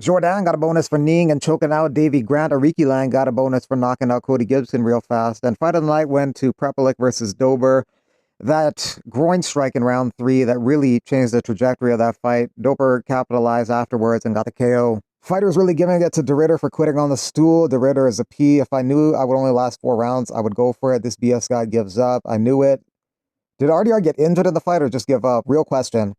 Jordan got a bonus for kneeing and choking out Davey Grant. Ariki Lang got a bonus for knocking out Cody Gibson real fast. And fight of the night went to Prepelic versus Dober. That groin strike in round 3 that really changed the trajectory of that fight. Dober capitalized afterwards and got the KO. Fighter was really giving it to DeRitter for quitting on the stool. DeRitter is a P. If I knew I would only last 4 rounds, I would go for it. This BS guy gives up. I knew it. Did RDR get injured in the fight or just give up? Real question.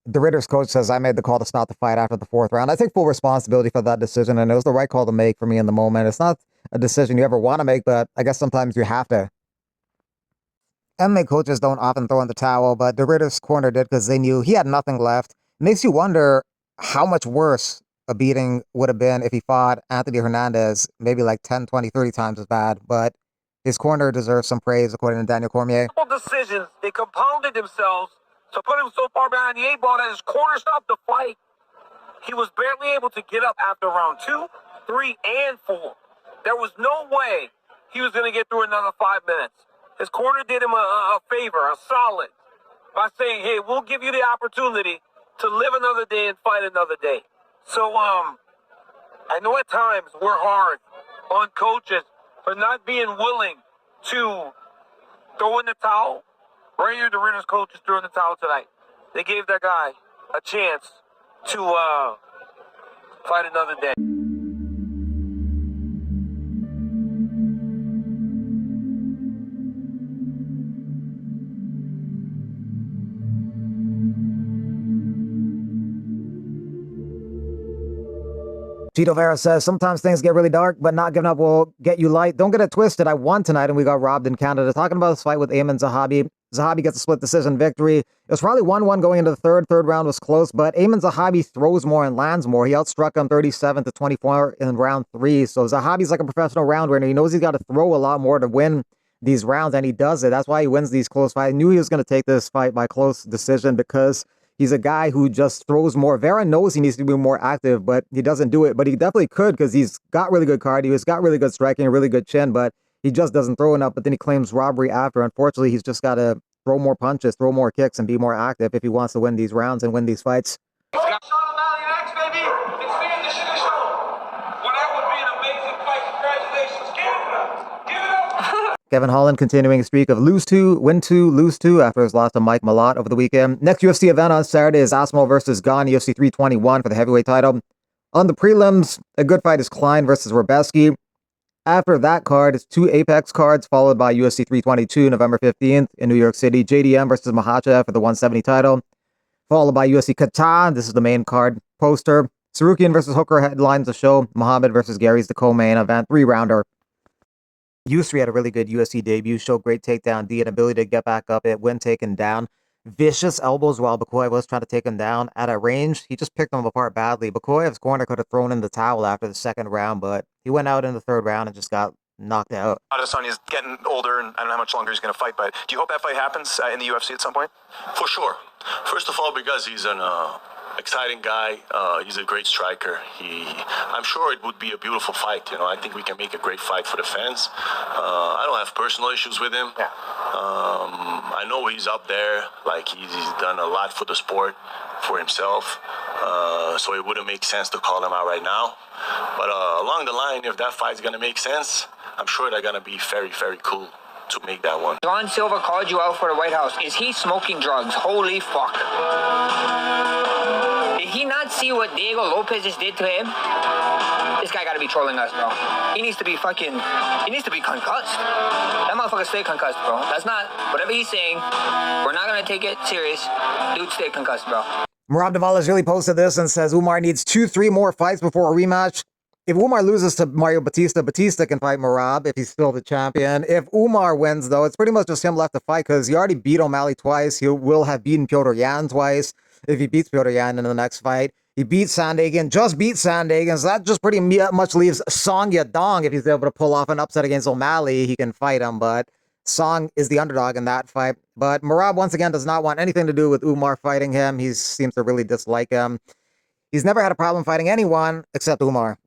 DeRitter's coach says, I made the call to stop the fight after the 4th round. I take full responsibility for that decision, and it was the right call to make for me in the moment. It's not a decision you ever want to make, but I guess sometimes you have to. MMA coaches don't often throw in the towel, but DeRitter's corner did because they knew he had nothing left. It makes you wonder how much worse a beating would have been if he fought Anthony Hernandez, maybe like 10, 20, 30 times as bad, but his corner deserves some praise, according to Daniel Cormier. Decisions, they compounded themselves to put him so far behind the 8-ball that his corner stopped the fight. He was barely able to get up after round 2, 3, and 4. There was no way he was going to get through another 5 minutes. His corner did him a favor, a solid, by saying, hey, we'll give you the opportunity to live another day and fight another day. So, I know at times we're hard on coaches for not being willing to throw in the towel. Right here, the Ritter's coaches threw in the towel tonight. They gave that guy a chance to fight another day. Tito Vera says, sometimes things get really dark, but not giving up will get you light. Don't get it twisted. I won tonight and we got robbed in Canada. Talking about this fight with Ayman Zahabi. Zahabi gets a split decision victory. It was probably 1-1 going into the third. Third round was close, but Ayman Zahabi throws more and lands more. He outstruck him 37-24 in round 3. So Zahabi's like a professional round winner. He knows he's got to throw a lot more to win these rounds, and he does it. That's why he wins these close fights. I knew he was going to take this fight by close decision because he's a guy who just throws more. Vera knows he needs to be more active, but he doesn't do it. But he definitely could because he's got really good cardio. He's got really good striking, a really good chin, but he just doesn't throw enough. But then he claims robbery after. Unfortunately, he's just got to throw more punches, throw more kicks, and be more active if he wants to win these rounds and win these fights. Kevin Holland continuing a streak of lose 2, win 2, lose 2 after his loss to Mike Malott over the weekend. Next UFC event on Saturday is Aspinall versus Gane, UFC 321 for the heavyweight title. On the prelims, a good fight is Klein versus Robeski. After that card, it's 2 Apex cards, followed by UFC 322 November 15th in New York City. JDM versus Makhachev for the 170 title, followed by UFC Qatar. This is the main card poster. Sarukian versus Hooker headlines the show. Muhammad versus Gary's the co-main event, 3-rounder. Yusri had a really good UFC debut, showed great takedown D and ability to get back up it when taken down. Vicious elbows while Bakoyev was trying to take him down. At a range, he just picked him apart badly. Bakoyev's corner could have thrown in the towel after the second round, but he went out in the third round and just got knocked out. Adesanya's getting older, and I don't know how much longer he's going to fight, but do you hope that fight happens in the UFC at some point? For sure. First of all, because he's an exciting guy. He's a great striker. I'm sure it would be a beautiful fight. You know, I think we can make a great fight for the fans. I don't have personal issues with him. Yeah. I know he's up there. Like he's done a lot for the sport, for himself. So it wouldn't make sense to call him out right now. But along the line, if that fight's gonna make sense, I'm sure they're gonna be very, very cool to make that one. John Silva called you out for the White House. Is he smoking drugs? Holy fuck. Did he not see what Diego Lopez just did to him? This guy gotta be trolling us, bro. He needs to be concussed. That motherfucker stay concussed, bro. That's not, whatever he's saying, we're not gonna take it serious. Dude, stay concussed, bro. Merab Dvalishvili really posted this and says Umar needs 2-3 more fights before a rematch. If Umar loses to Mario Batista, Batista can fight Merab if he's still the champion. If Umar wins, though, it's pretty much just him left to fight because he already beat O'Malley twice. He will have beaten Piotr Yan twice if he beats Piotr Yan in the next fight. He beat Sandhagen, just beat Sandhagen, so that just pretty much leaves Song Yadong. If he's able to pull off an upset against O'Malley, he can fight him, but Song is the underdog in that fight. But Merab, once again, does not want anything to do with Umar fighting him. He seems to really dislike him. He's never had a problem fighting anyone except Umar.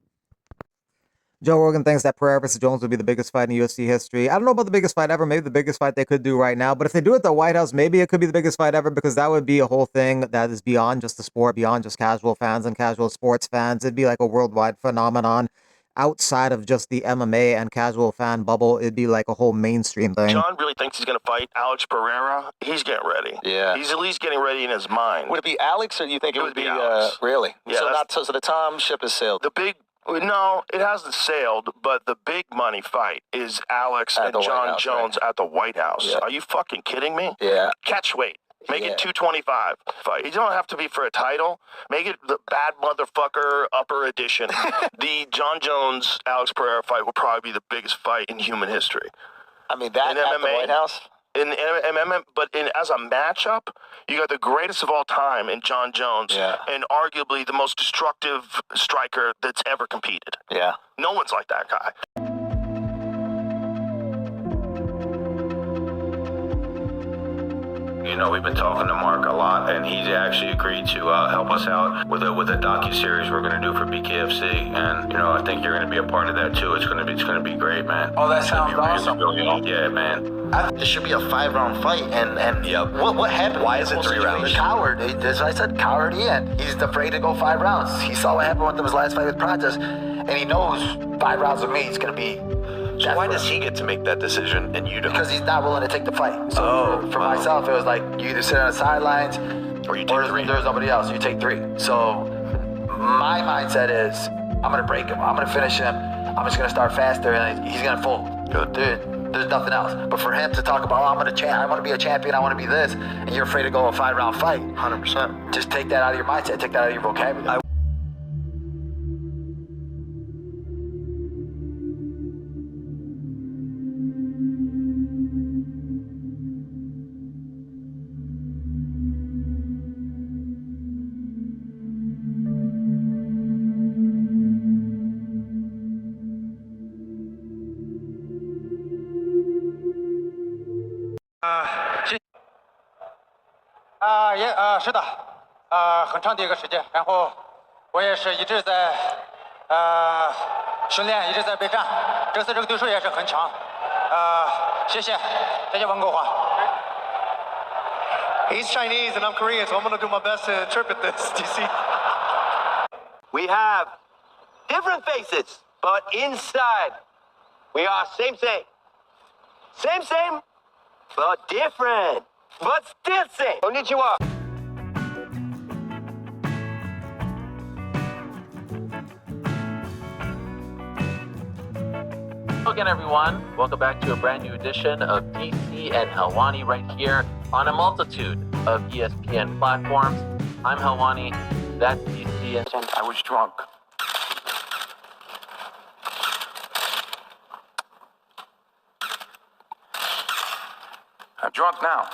Joe Rogan thinks that Pereira versus Jones would be the biggest fight in UFC history. I don't know about the biggest fight ever, maybe the biggest fight they could do right now, but if they do it at the White House, maybe it could be the biggest fight ever because that would be a whole thing that is beyond just the sport, beyond just casual fans and casual sports fans. It'd be like a worldwide phenomenon outside of just the MMA and casual fan bubble. It'd be like a whole mainstream thing. John really thinks he's going to fight Alex Pereira. He's getting ready. Yeah. He's at least getting ready in his mind. Would it be Alex, or do you think it would be Alex? Really? Yeah, so the Tom ship has sailed. No, it hasn't sailed, but the big money fight is Alex and John Jones at the White House. Yeah. Are you fucking kidding me? Yeah. Catch weight. Make it 225 fight. You don't have to be for a title. Make it the bad motherfucker upper edition. The John Jones Alex Pereira fight will probably be the biggest fight in human history. I mean, that in at MMA, the White House? In MMA, but as a matchup, you got the greatest of all time in John Jones, and arguably the most destructive striker that's ever competed. Yeah. No one's like that guy. You know, we've been talking to Mark a lot, and he's actually agreed to help us out with a docuseries we're going to do for BKFC. And you know, I think you're going to be a part of that too. It's going to be great, man. Oh, that sounds awesome. Yeah, man. I think this should be a 5-round fight, and what happened? Why is it 3 rounds? The coward. As I said, coward Ian. He's afraid to go 5 rounds. He saw what happened with his last fight with Practice, and he knows 5 rounds with me is going to be. So why does he get to make that decision and you don't? Because he's not willing to take the fight. So for myself, it was like you either sit on the sidelines or you take 3. There's nobody else. You take 3. So my mindset is I'm going to break him. I'm going to finish him. I'm just going to start faster, and he's going to fold. Dude, there's nothing else. But for him to talk about, I want to be a champion, I want to be this, and you're afraid to go a 5-round fight, 100%. just take that out of your mindset, take that out of your vocabulary.是的，很长的一个时间，然后我也是一直在训练，一直在备战，这次这个对手也是很强，谢谢温哥华。He's Chinese and I'm Korean, so I'm gonna do my best to interpret this. Do you see? We have different faces, but inside we are same, but different, but still same. Konnichiwa. Hello again, everyone. Welcome back to a brand new edition of DC and Helwani right here on a multitude of ESPN platforms. I'm Helwani, that's DC, and I was drunk. I'm drunk now.